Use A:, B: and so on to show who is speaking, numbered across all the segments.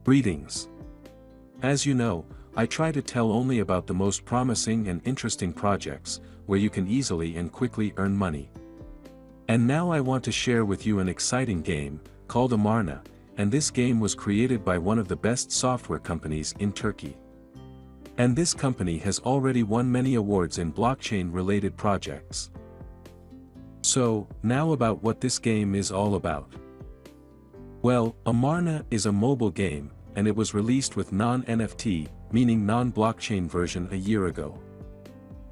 A: Greetings. As you know, I try to tell only about the most promising and interesting projects, where you can easily and quickly earn money. And now I want to share with you an exciting game, called Amarna, and this game was created by one of the best software companies in Turkey. And this company has already won many awards in blockchain-related projects. So, now about what this game is all about. Well, Amarna is a mobile game, and it was released with non-NFT, meaning non-blockchain version a year ago.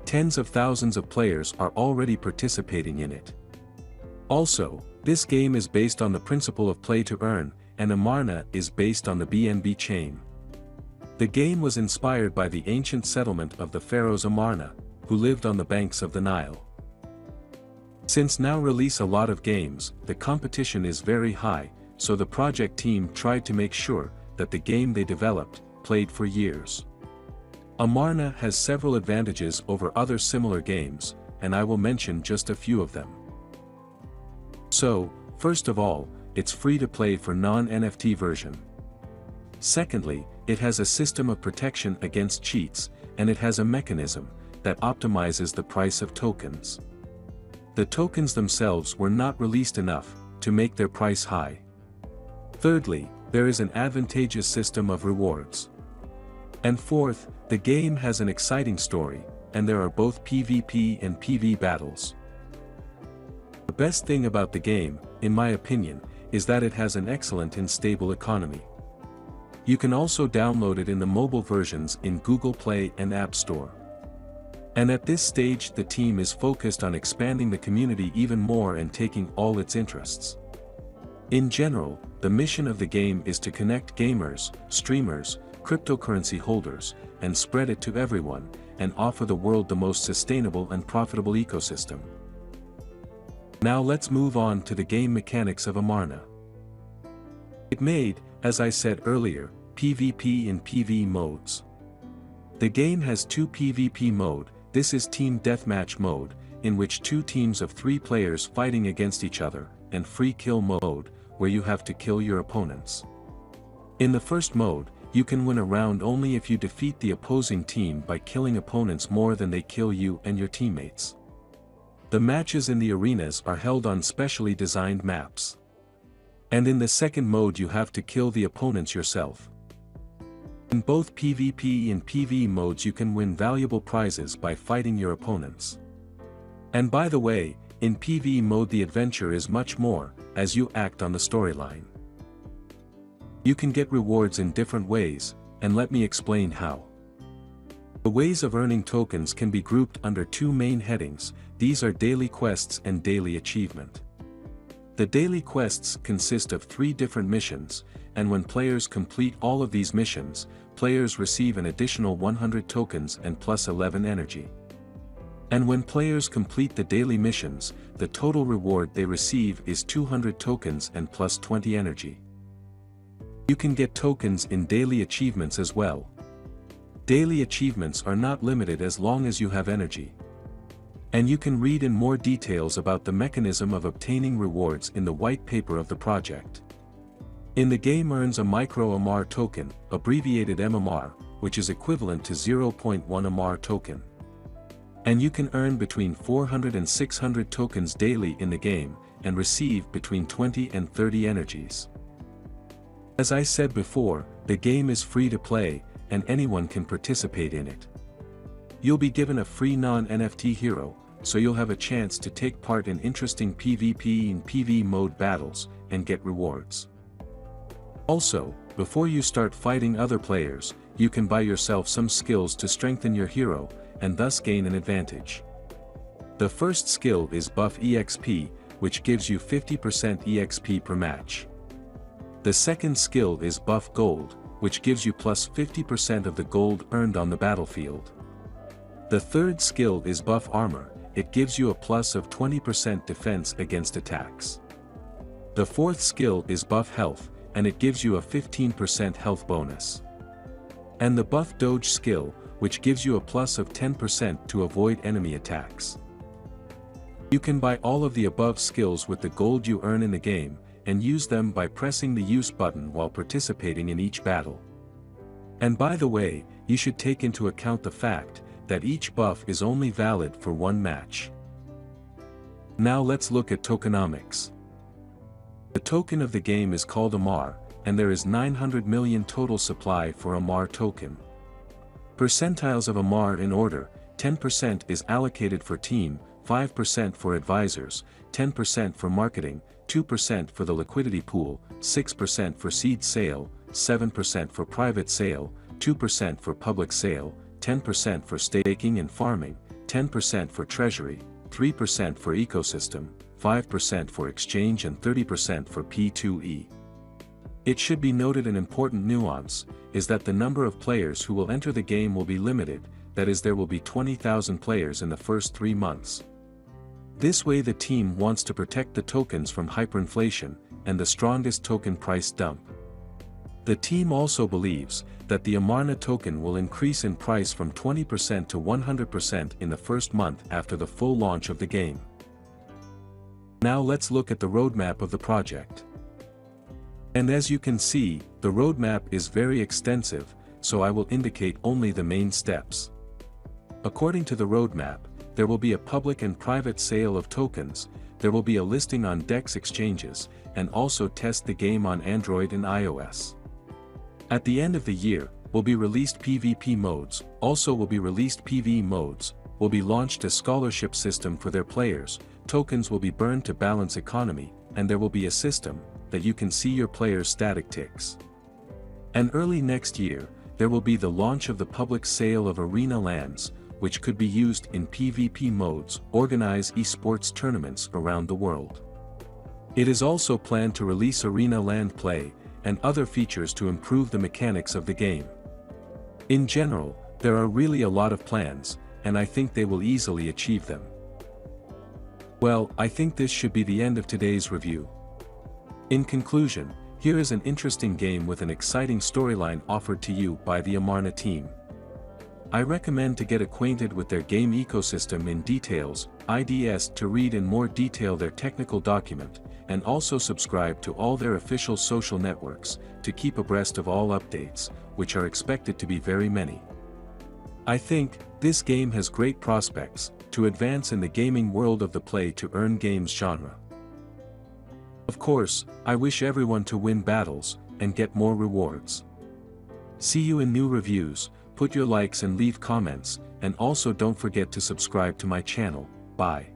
A: Tens of thousands of players are already participating in it. Also, this game is based on the principle of play to earn, and Amarna is based on the BNB chain. The game was inspired by the ancient settlement of the pharaohs Amarna, who lived on the banks of the Nile. Since now release a lot of games, the competition is very high, so the project team tried to make sure that the game they developed, played for years. Amarna has several advantages over other similar games, and I will mention just a few of them. So, first of all, it's free to play for non-NFT version. Secondly, it has a system of protection against cheats, and it has a mechanism that optimizes the price of tokens. The tokens themselves were not released enough to make their price high. Thirdly, there is an advantageous system of rewards. And fourth, the game has an exciting story, and there are both PvP and PvE battles. The best thing about the game, in my opinion, is that it has an excellent and stable economy. You can also download it in the mobile versions in Google Play and App Store. And at this stage the team is focused on expanding the community even more and taking all its interests. In general, the mission of the game is to connect gamers, streamers, cryptocurrency holders, and spread it to everyone, and offer the world the most sustainable and profitable ecosystem. Now let's move on to the game mechanics of Amarna. It made, as I said earlier, PvP and PvE modes. The game has two PvP mode. This is Team Deathmatch mode, in which two teams of 3 players fighting against each other, and Free Kill mode, where you have to kill your opponents. In the first mode, you can win a round only if you defeat the opposing team by killing opponents more than they kill you and your teammates. The matches in the arenas are held on specially designed maps. And in the second mode you have to kill the opponents yourself. In both PvP and PvE modes you can win valuable prizes by fighting your opponents. And by the way, in PvE mode the adventure is much more, as you act on the storyline. You can get rewards in different ways, and let me explain how. The ways of earning tokens can be grouped under 2 main headings. These are daily quests and daily achievement. The daily quests consist of 3 different missions, and when players complete all of these missions, players receive an additional 100 tokens and plus 11 energy. And when players complete the daily missions, the total reward they receive is 200 tokens and plus 20 energy. You can get tokens in daily achievements as well. Daily achievements are not limited as long as you have energy. And you can read in more details about the mechanism of obtaining rewards in the white paper of the project. In the game earns a micro Amar token, abbreviated MMR, which is equivalent to 0.1 Amar token. And you can earn between 400 and 600 tokens daily in the game, and receive between 20 and 30 energies. As I said before, the game is free to play, and anyone can participate in it. You'll be given a free non-NFT hero, so you'll have a chance to take part in interesting PvP and PvE mode battles, and get rewards. Also, before you start fighting other players, you can buy yourself some skills to strengthen your hero, and thus gain an advantage. The first skill is Buff EXP, which gives you 50% EXP per match. The second skill is Buff Gold, which gives you plus 50% of the gold earned on the battlefield. The third skill is Buff Armor, it gives you a plus of 20% defense against attacks. The fourth skill is Buff Health, and it gives you a 15% health bonus. And the Buff Doge skill, which gives you a plus of 10% to avoid enemy attacks. You can buy all of the above skills with the gold you earn in the game, and use them by pressing the use button while participating in each battle. And by the way, you should take into account the fact that each buff is only valid for one match. Now let's look at tokenomics. The token of the game is called Amar, and there is 900 million total supply for Amar token. Percentiles of Amar in order: 10% is allocated for team, 5% for advisors, 10% for marketing, 2% for the liquidity pool, 6% for seed sale, 7% for private sale, 2% for public sale, 10% for staking and farming, 10% for treasury, 3% for ecosystem, 5% for exchange and 30% for P2E. It should be noted an important nuance is that the number of players who will enter the game will be limited, that is there will be 20,000 players in the first 3 months. This way the team wants to protect the tokens from hyperinflation and the strongest token price dump. The team also believes that the Amarna token will increase in price from 20% to 100% in the first month after the full launch of the game. Now let's look at the roadmap of the project. And as you can see, the roadmap is very extensive, so I will indicate only the main steps. According to the roadmap, there will be a public and private sale of tokens, there will be a listing on DEX exchanges, and also test the game on Android and iOS. At the end of the year, will be released PvP modes, also will be released PvE modes, will be launched a scholarship system for their players, tokens will be burned to balance economy, and there will be a system that you can see your players' static ticks. And early next year, there will be the launch of the public sale of arena lands, which could be used in PvP modes, organize esports tournaments around the world. It is also planned to release arena land play, and other features to improve the mechanics of the game. In general, there are really a lot of plans, and I think they will easily achieve them. Well, I think this should be the end of today's review. In conclusion, here is an interesting game with an exciting storyline offered to you by the Amarna team. I recommend to get acquainted with their game ecosystem in details, IDS to read in more detail their technical document, and also subscribe to all their official social networks, to keep abreast of all updates, which are expected to be very many. I think, this game has great prospects, to advance in the gaming world of the play-to-earn games genre. Of course, I wish everyone to win battles, and get more rewards. See you in new reviews, put your likes and leave comments, and also don't forget to subscribe to my channel. Bye.